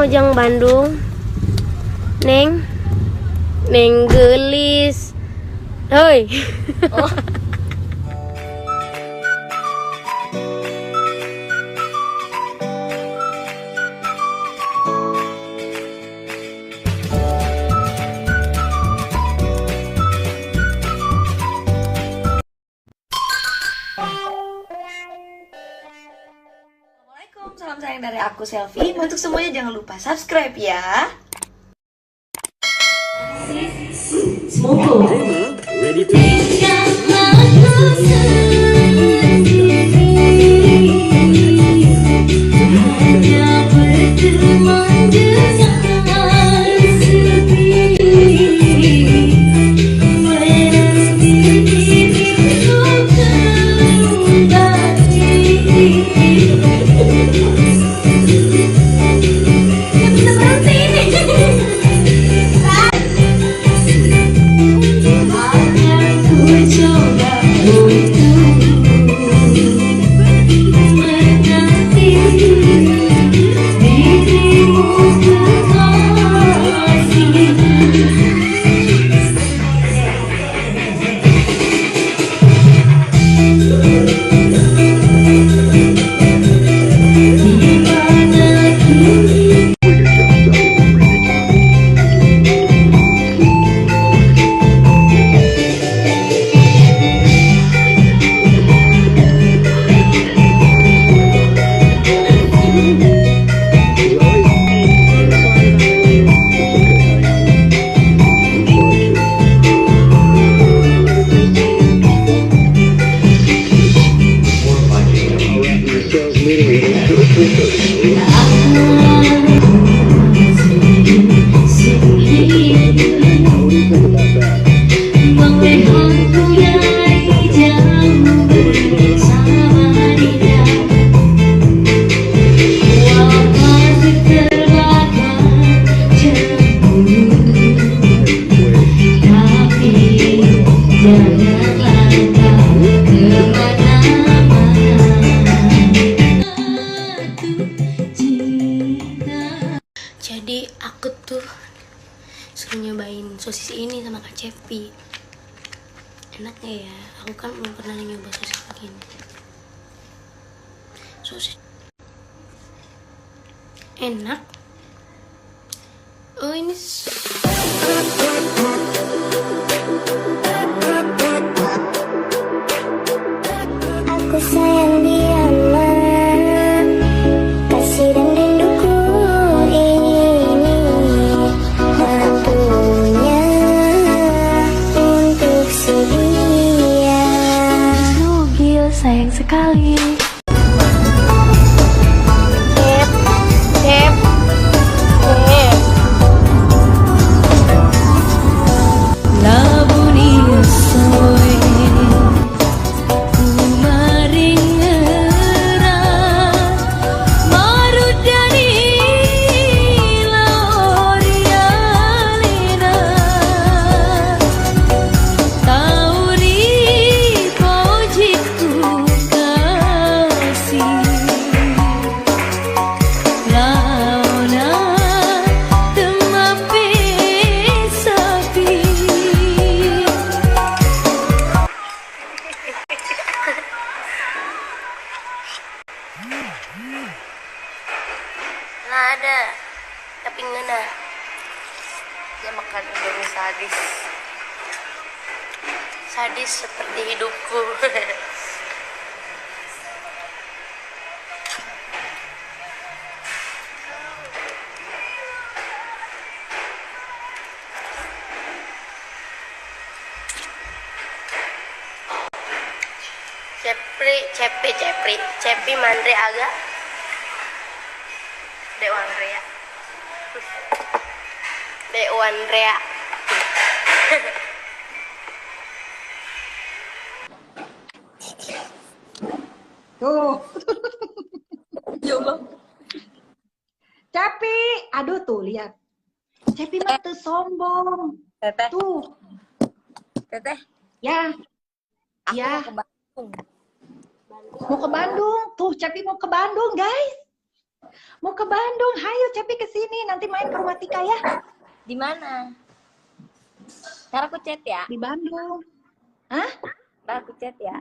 Mojang Bandung. Neng gelis. Hoi. Oh. Assalamualaikum, salam sayang dari aku Selfie. Untuk semuanya jangan lupa subscribe ya. Ready to Jadi aku tuh suruh nyobain sosis ini sama Kak Cepi. Enaknya ya, aku kan belum pernah nyoba sosis begini. Sosis enak. Oh ini aku sayang dia mah, kasih dan rinduku ini waktunya untuk si dia. Nugil sayang sekali. nggak ada, tapi ngena. Dia makan indomie sadis seperti hidupku. Cepi Mandre agak Dek Wandrea. Tuh, Ya Allah. Cepi, aduh tuh lihat. Cepi mah tuh sombong. Teteh, Tuh, teteh, ya, aku ya. mau ke Bandung. Mau ke Bandung. Tuh, Cepi mau ke Bandung, guys. Mau ke Bandung, hayo Cepi ke sini, nanti main ke rumah Tika ya. Di mana? Ntar aku chat ya. Di Bandung. Hah? Ntar aku chat ya.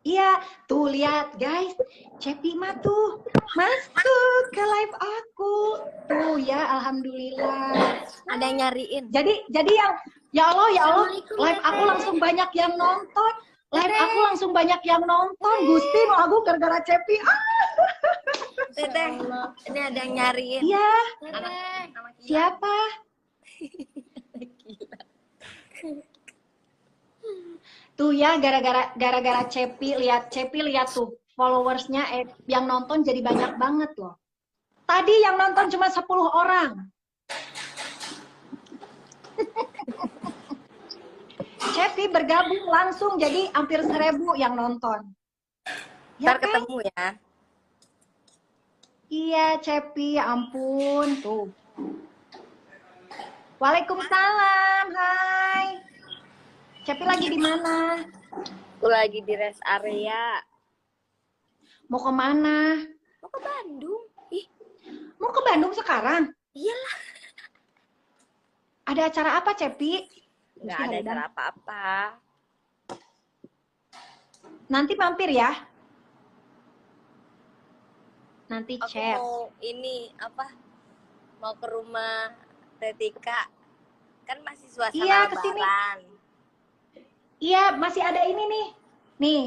Iya, tuh lihat guys, Cepi mah tuh masuk ke live aku. Tuh ya, alhamdulillah. Ada yang nyariin. Jadi yang ya Allah, live aku langsung banyak yang nonton. Live aku langsung banyak yang nonton. Gusti, no aku gara-gara Cepi. Teteh, ini ada yang nyariin. Iya, Anak siapa? Tuh ya, gara-gara Cepi lihat tuh followersnya yang nonton jadi banyak banget loh. Tadi yang nonton cuma 10 orang. Cepi bergabung langsung jadi hampir 1000 yang nonton. Ntar kan? ketemu ya. Iya, Cepi, ya ampun tuh. Waalaikumsalam, hai. Cepi lagi di mana? Aku lagi di rest area. Mau kemana? Mau ke Bandung. Ih, Mau ke Bandung sekarang? iyalah. Ada acara apa, Cepi? Nggak ada acara apa-apa. Nanti mampir ya. Nanti Aku chat. mau ini apa? Mau ke rumah Tetika. Kan masih suasana Iya, kesini. lebaran. Iya, masih ada ini nih. Nih,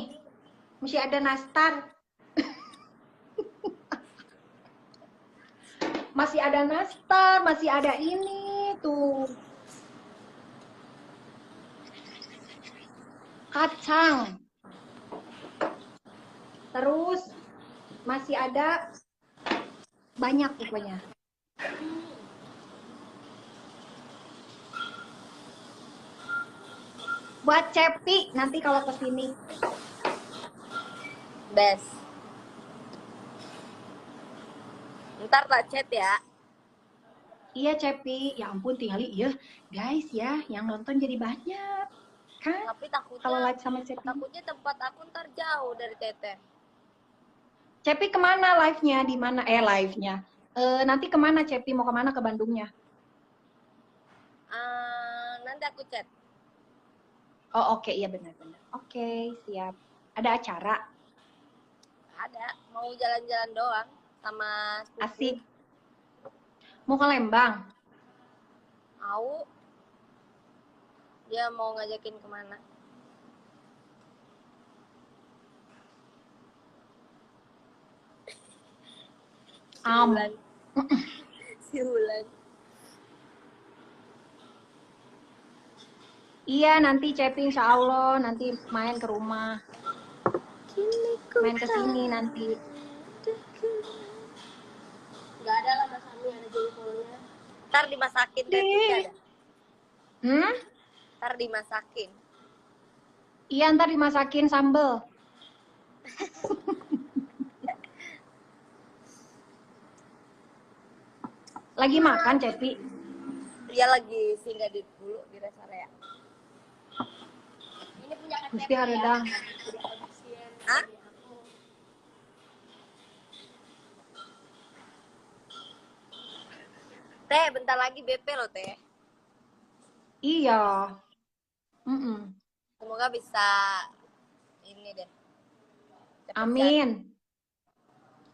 masih ada nastar. Masih ada nastar, masih ada ini tuh. Kacang. Terus masih ada banyak pokoknya. Buat Cepi nanti kalau kesini. Best. Ntar tak chat ya. Iya Cepi, ya ampun tinggali iya guys ya, yang nonton jadi banyak kan? Tapi takutnya Kalau live sama Cepi. takutnya tempat aku ntar jauh dari Teteh. Cepi kemana live-nya? Di mana? Live-nya. Nanti kemana Cepi? Mau kemana ke Bandungnya? Nanti aku chat. Oh oke, iya benar-benar. Oke, siap. Ada acara? Ada, mau jalan-jalan doang sama sepupu. Asik. Mau ke Lembang? Mau. Dia mau ngajakin kemana? Am. Si Wulan. Iya, nanti Cepi insya Allah nanti main ke rumah. Main ke sini nanti. Gak ada lah Mas Ami, ada jengkolnya. Ntar dimasakin deh, ada. Ntar dimasakin. Iya, ntar dimasakin sambel. Lagi makan, Cepi? Dia lagi singgah di dulu di rest area. Ini punya KTP Gusti hareudang. Hah? Teh, bentar lagi BP loh, Teh. Iya. Semoga bisa ini deh. Cepet Amin.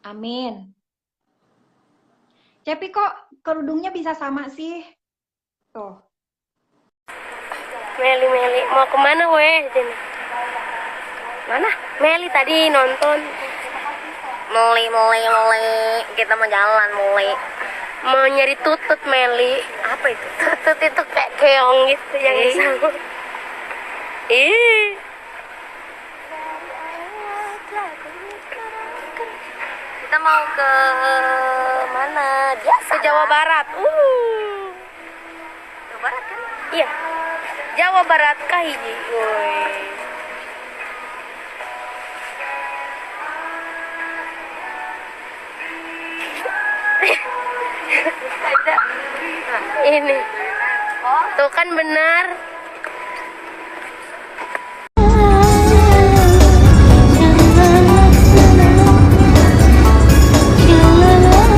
Amin. Cepi kok kerudungnya bisa sama sih? Tuh. Meli, mau kemana weh? Mana? Meli tadi nonton. Meli. Kita mau jalan, Meli. Mau nyari tutut Meli. Apa itu? Tutut itu kayak keong gitu yang sama. Ih. Kita mau ke mana? Biasa. Ke Jawa Barat. Jawa Barat kan? Iya. Jawa Barat kah hiji? Woi. Ada. Ini. Tuh kan benar. La la la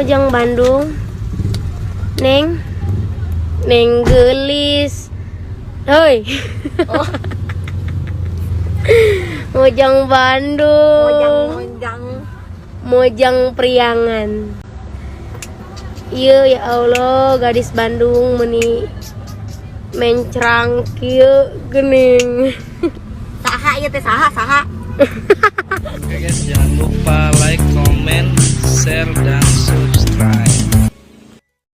Mojang Bandung. Neng gelis. Hoi. Oh. Mojang Bandung. Mojang. Mojang Priangan. Iya ya Allah, gadis Bandung meni mencrang kieu geuning. Saha ieu teh saha? Oke guys, jangan lupa like, comment, share, dan subscribe.